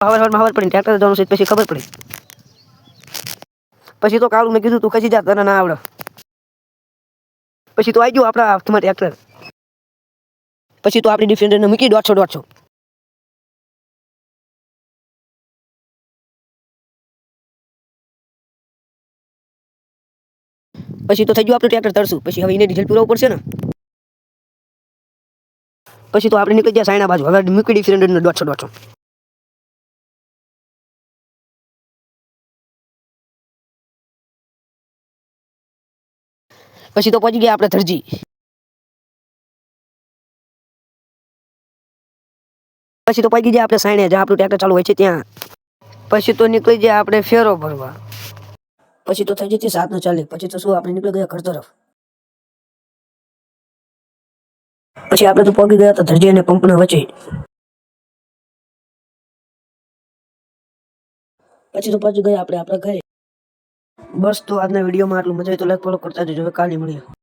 ખબર પડી ટ્રેક્ટર જવાનું છે પછી ખબર પડી. પછી તો કાળું મેં કીધું તું ખસી જા તને ના આવડે. પછી તો આવી ગયો આપણા હાથમાં ટ્રેક્ટર. પછી તો આપણી ડિફેન્ડરને મૂકી 150. પછી તો થઈ ગયું આપણું ટ્રેક્ટર તરશું. પછી હવે એને ડીઝલ પુરાવવું પડશે ને. પછી તો આપણે નીકળી ગયા સાયણા બાજુ. હવે મૂકી ડિફેન્ડરને 150. પછી તો પહોંચી ગયા આપણે ધરજી. પછી તો પહોંચી ગયા આપણે સાયણે જ્યાં આપણું ટ્રેક્ટર ચાલુ હોય છે ત્યાં. પછી તો નીકળી ગયા આપણે ફેરો ભરવા. પછી તો થઈ જતી 7:40. પછી તો શું આપણે નીકળી ગયા ઘર તરફ. પછી આપણે તો પહોંચી ગયા હતા ધરજી અને પંપના વચ્ચે. પછી તો પહોંચી ગયા આપણે આપણા ઘરે. બસ તો આજના વિડીયોમાં આટલું. મજા આવી તો લાઈક ફોલો કરતા જજો. હવે કાલે મળીએ.